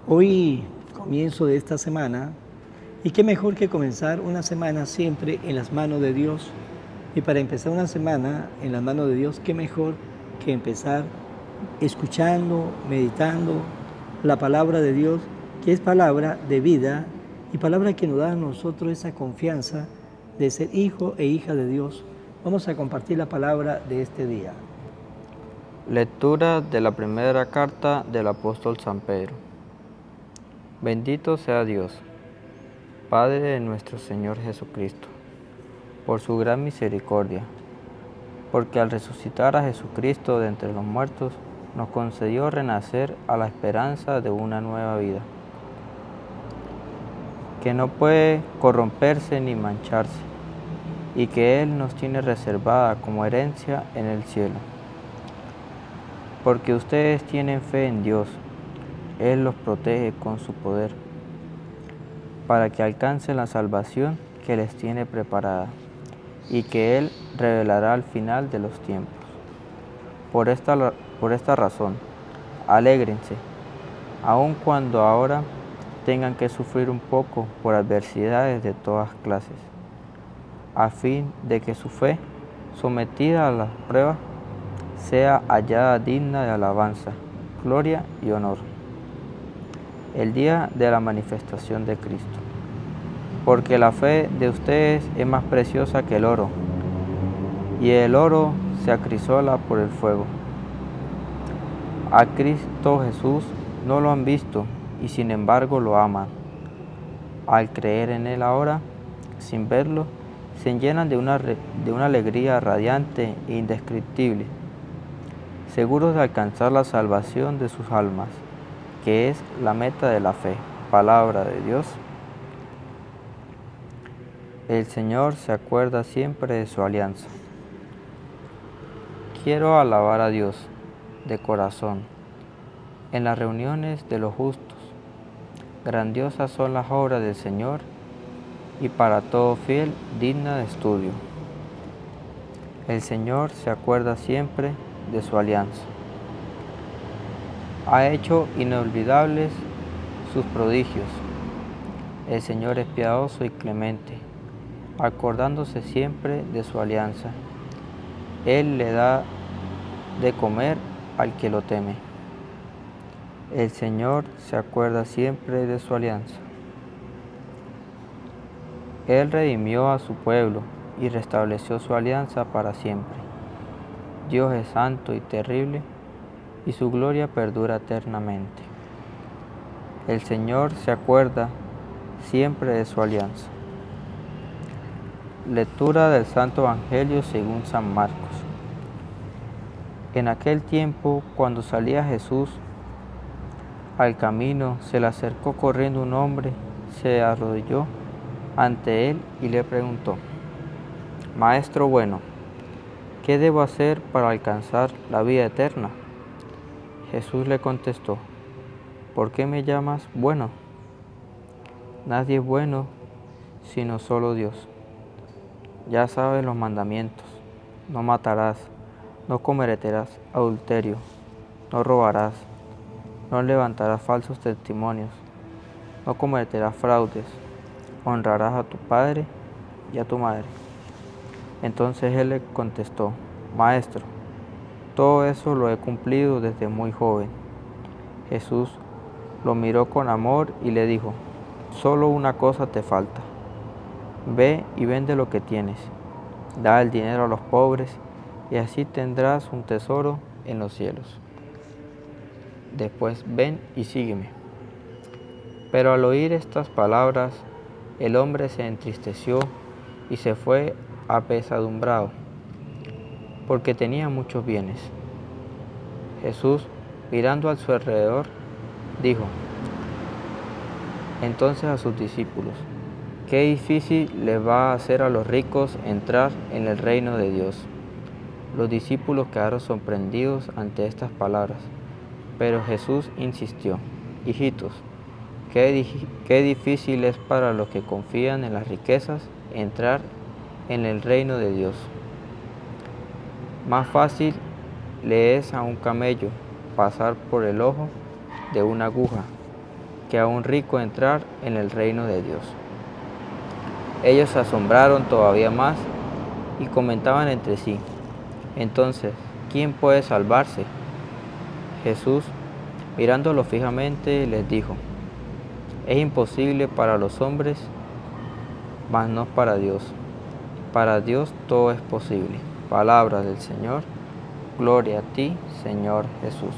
Hoy comienzo de esta semana y qué mejor que comenzar una semana siempre en las manos de Dios. Y para empezar una semana en las manos de Dios, qué mejor que empezar escuchando, meditando la palabra de Dios, que es palabra de vida y palabra que nos da a nosotros esa confianza de ser hijo e hija de Dios. Vamos a compartir la palabra de este día. Lectura de la primera carta del apóstol San Pedro. Bendito sea Dios, Padre de nuestro Señor Jesucristo, por su gran misericordia, porque al resucitar a Jesucristo de entre los muertos, nos concedió renacer a la esperanza de una nueva vida, que no puede corromperse ni mancharse, y que Él nos tiene reservada como herencia en el cielo. Porque ustedes tienen fe en Dios, Él los protege con su poder, para que alcancen la salvación que les tiene preparada, y que Él revelará al final de los tiempos. Por esta razón, alégrense, aun cuando ahora tengan que sufrir un poco por adversidades de todas clases, a fin de que su fe, sometida a las pruebas, sea hallada digna de alabanza, gloria y honor, el día de la manifestación de Cristo. Porque la fe de ustedes es más preciosa que el oro, y el oro se acrisola por el fuego. A Cristo Jesús no lo han visto, y sin embargo lo aman. Al creer en Él ahora, sin verlo, se llenan de una alegría radiante e indescriptible, seguros de alcanzar la salvación de sus almas, que es la meta de la fe. Palabra de Dios. El Señor se acuerda siempre de su alianza. Quiero alabar a Dios de corazón en las reuniones de los justos. Grandiosas son las obras del Señor y para todo fiel digna de estudio. El Señor se acuerda siempre de su alianza. Ha hecho inolvidables sus prodigios. El Señor es piadoso y clemente, acordándose siempre de su alianza. Él le da de comer al que lo teme. El Señor se acuerda siempre de su alianza. Él redimió a su pueblo y restableció su alianza para siempre. Dios es santo y terrible, y su gloria perdura eternamente. El Señor se acuerda siempre de su alianza. Lectura del Santo Evangelio según San Marcos. En aquel tiempo, cuando salía Jesús al camino, se le acercó corriendo un hombre, se arrodilló ante él y le preguntó: Maestro bueno, ¿qué debo hacer para alcanzar la vida eterna? Jesús le contestó: ¿por qué me llamas bueno? Nadie es bueno sino solo Dios. Ya sabes los mandamientos: no matarás, no cometerás adulterio, no robarás, no levantarás falsos testimonios, no cometerás fraudes, honrarás a tu padre y a tu madre. Entonces él le contestó: Maestro, todo eso lo he cumplido desde muy joven. Jesús lo miró con amor y le dijo: solo una cosa te falta. Ve y vende lo que tienes, da el dinero a los pobres y así tendrás un tesoro en los cielos. Después ven y sígueme. Pero al oír estas palabras, el hombre se entristeció y se fue apesadumbrado, porque tenía muchos bienes. Jesús, mirando a su alrededor, dijo entonces a sus discípulos: qué difícil les va a hacer a los ricos entrar en el reino de Dios. Los discípulos quedaron sorprendidos ante estas palabras, pero Jesús insistió: hijitos, qué difícil es para los que confían en las riquezas entrar en el reino de Dios. Más fácil le es a un camello pasar por el ojo de una aguja que a un rico entrar en el reino de Dios. Ellos se asombraron todavía más y comentaban entre sí: entonces, ¿quién puede salvarse? Jesús, mirándolo fijamente, les dijo: es imposible para los hombres, mas no para Dios. Para Dios todo es posible. Palabra del Señor. Gloria a ti, Señor Jesús.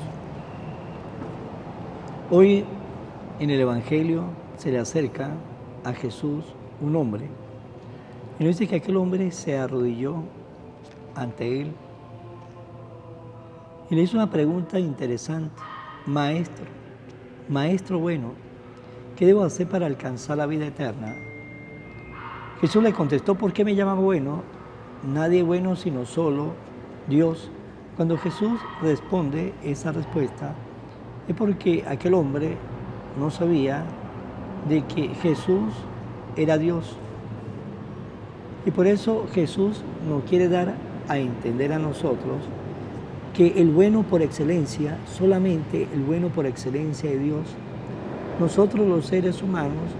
Hoy en el Evangelio se le acerca a Jesús un hombre y nos dice que aquel hombre se arrodilló ante él y le hizo una pregunta interesante: Maestro, Maestro bueno, ¿qué debo hacer para alcanzar la vida eterna? Jesús le contestó: ¿por qué me llama bueno? Nadie es bueno sino solo Dios. Cuando Jesús responde esa respuesta es porque aquel hombre no sabía de que Jesús era Dios. Y por eso Jesús nos quiere dar a entender a nosotros que el bueno por excelencia, solamente el bueno por excelencia de Dios, nosotros los seres humanos,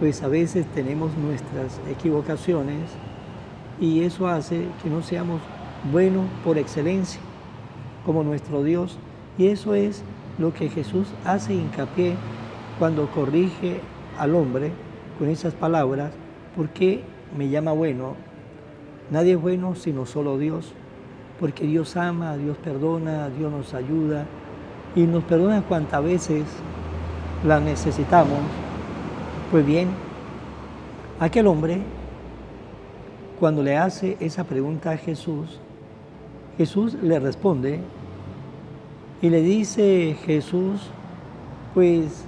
pues a veces tenemos nuestras equivocaciones y eso hace que no seamos buenos por excelencia como nuestro Dios. Y eso es lo que Jesús hace hincapié cuando corrige al hombre con esas palabras: ¿por qué me llama bueno? Nadie es bueno sino solo Dios, porque Dios ama, Dios perdona, Dios nos ayuda y nos perdona cuantas veces la necesitamos. Pues bien, aquel hombre, cuando le hace esa pregunta a Jesús, Jesús le responde y le dice Jesús, pues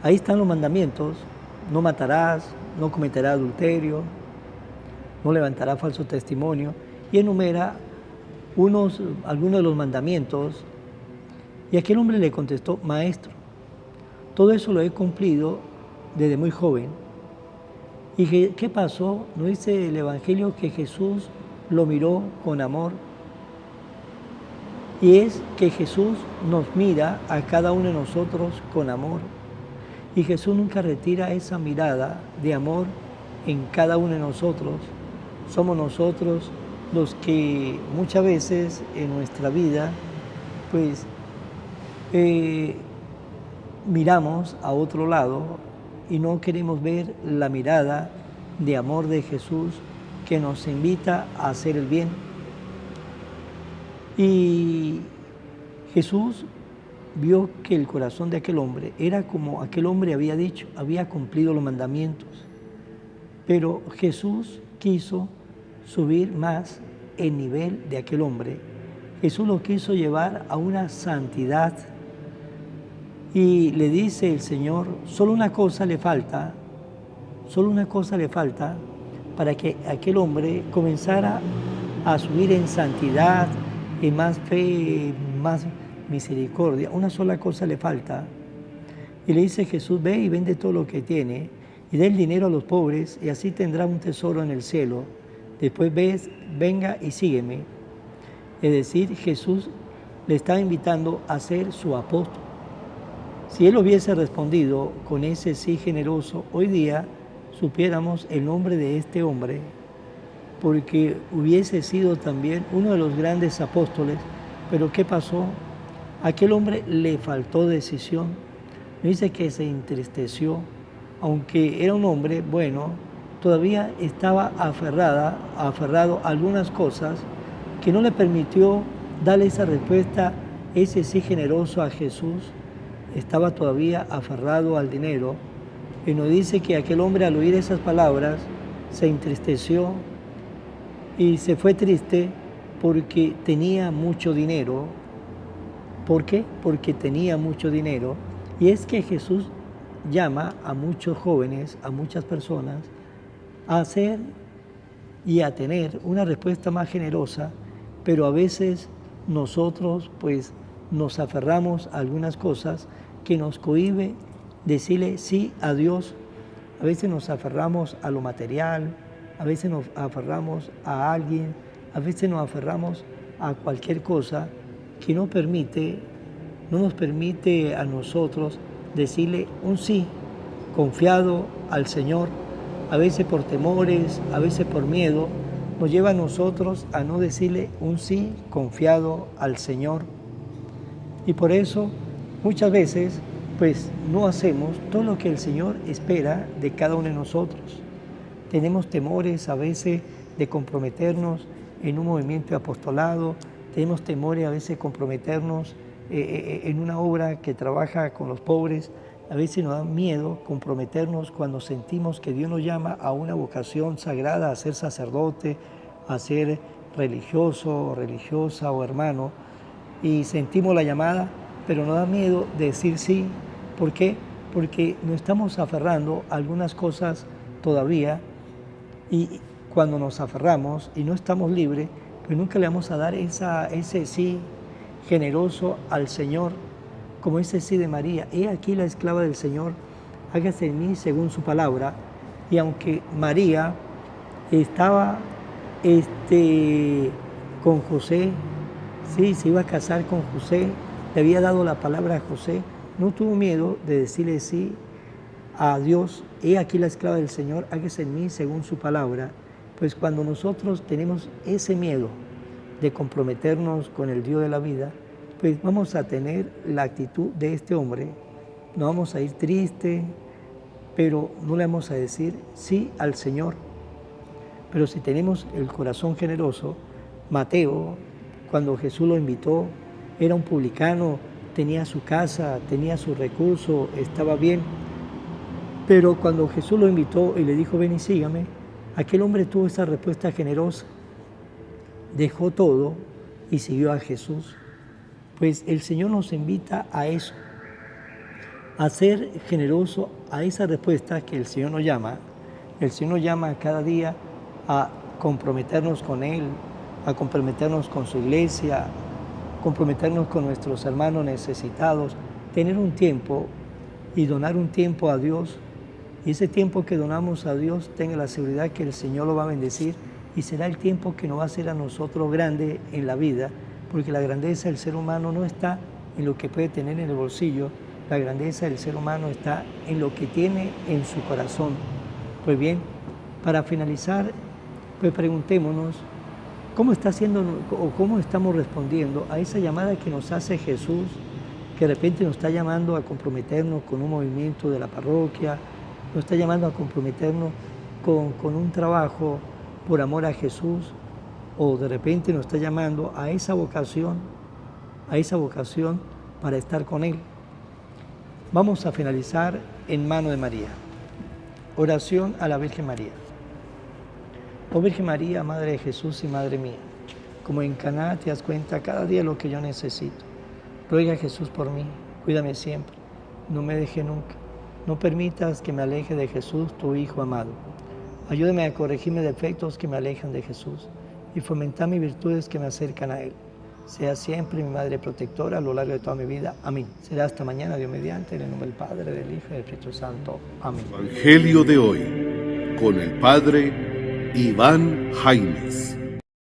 ahí están los mandamientos: no matarás, no cometerás adulterio, no levantarás falso testimonio, y enumera algunos de los mandamientos. Y aquel hombre le contestó: Maestro, todo eso lo he cumplido desde muy joven. ¿Y qué pasó? Nos dice el Evangelio que Jesús lo miró con amor. Y es que Jesús nos mira a cada uno de nosotros con amor. Y Jesús nunca retira esa mirada de amor en cada uno de nosotros. Somos nosotros los que muchas veces en nuestra vida, pues, miramos a otro lado y no queremos ver la mirada de amor de Jesús que nos invita a hacer el bien. Y Jesús vio que el corazón de aquel hombre era como aquel hombre había dicho, había cumplido los mandamientos, pero Jesús quiso subir más el nivel de aquel hombre. Jesús lo quiso llevar a una santidad. Y le dice el Señor: solo una cosa le falta para que aquel hombre comenzara a subir en santidad, en más fe, en más misericordia. Una sola cosa le falta. Y le dice Jesús: ve y vende todo lo que tiene y dé el dinero a los pobres y así tendrá un tesoro en el cielo. Después venga y sígueme. Es decir, Jesús le estaba invitando a ser su apóstol. Si él hubiese respondido con ese sí generoso, hoy día supiéramos el nombre de este hombre, porque hubiese sido también uno de los grandes apóstoles. Pero ¿qué pasó? A aquel hombre le faltó decisión. Dice que se entristeció, aunque era un hombre bueno, todavía estaba aferrado a algunas cosas que no le permitió darle esa respuesta, ese sí generoso a Jesús. Estaba todavía aferrado al dinero. Y nos dice que aquel hombre, al oír esas palabras, se entristeció y se fue triste porque tenía mucho dinero. ¿Por qué? Porque tenía mucho dinero. Y es que Jesús llama a muchos jóvenes, a muchas personas, a hacer y a tener una respuesta más generosa, pero a veces nosotros pues nos aferramos a algunas cosas que nos cohíbe decirle sí a Dios. A veces nos aferramos a lo material, a veces nos aferramos a alguien, a veces nos aferramos a cualquier cosa que no nos permite a nosotros decirle un sí confiado al Señor, a veces por temores, a veces por miedo, nos lleva a nosotros a no decirle un sí confiado al Señor. Y por eso muchas veces pues no hacemos todo lo que el Señor espera de cada uno de nosotros. Tenemos temores a veces de comprometernos en un movimiento de apostolado, tenemos temores a veces de comprometernos en una obra que trabaja con los pobres. A veces nos da miedo comprometernos cuando sentimos que Dios nos llama a una vocación sagrada, a ser sacerdote, a ser religioso o religiosa o hermano, y sentimos la llamada, pero nos da miedo de decir sí. ¿Por qué? Porque nos estamos aferrando a algunas cosas todavía, y cuando nos aferramos y no estamos libres, pues nunca le vamos a dar ese sí generoso al Señor, como ese sí de María. He aquí la esclava del Señor, hágase en mí según su palabra. Y aunque María estaba con José, sí, se iba a casar con José, le había dado la palabra a José, no tuvo miedo de decirle sí a Dios. He aquí la esclava del Señor, hágase en mí según su palabra. Pues cuando nosotros tenemos ese miedo de comprometernos con el Dios de la vida, pues vamos a tener la actitud de este hombre, no vamos a ir triste, pero no le vamos a decir sí al Señor. Pero si tenemos el corazón generoso, Mateo, cuando Jesús lo invitó, era un publicano, tenía su casa, tenía sus recursos, estaba bien. Pero cuando Jesús lo invitó y le dijo, ven y sígame, aquel hombre tuvo esa respuesta generosa, dejó todo y siguió a Jesús. Pues el Señor nos invita a eso, a ser generoso, a esa respuesta que el Señor nos llama. El Señor nos llama cada día a comprometernos con Él, a comprometernos con su iglesia, comprometernos con nuestros hermanos necesitados, tener un tiempo y donar un tiempo a Dios. Y ese tiempo que donamos a Dios, tenga la seguridad que el Señor lo va a bendecir, y será el tiempo que nos va a hacer a nosotros grande en la vida, porque la grandeza del ser humano no está en lo que puede tener en el bolsillo, la grandeza del ser humano está en lo que tiene en su corazón. Pues bien, para finalizar, pues preguntémonos, ¿cómo está haciendo o cómo estamos respondiendo a esa llamada que nos hace Jesús, que de repente nos está llamando a comprometernos con un movimiento de la parroquia, nos está llamando a comprometernos con un trabajo por amor a Jesús, o de repente nos está llamando a esa vocación para estar con Él? Vamos a finalizar en mano de María. Oración a la Virgen María. Oh Virgen María, Madre de Jesús y Madre mía, como en Caná te das cuenta cada día lo que yo necesito. Ruega a Jesús por mí, cuídame siempre, no me deje nunca. No permitas que me aleje de Jesús, tu Hijo amado. Ayúdame a corregir mis defectos que me alejan de Jesús y fomentar mis virtudes que me acercan a Él. Sea siempre mi Madre protectora a lo largo de toda mi vida. Amén. Será hasta mañana, Dios mediante, en el nombre del Padre, del Hijo y del Espíritu Santo. Amén. Evangelio de hoy, con el Padre Iván Jaimes.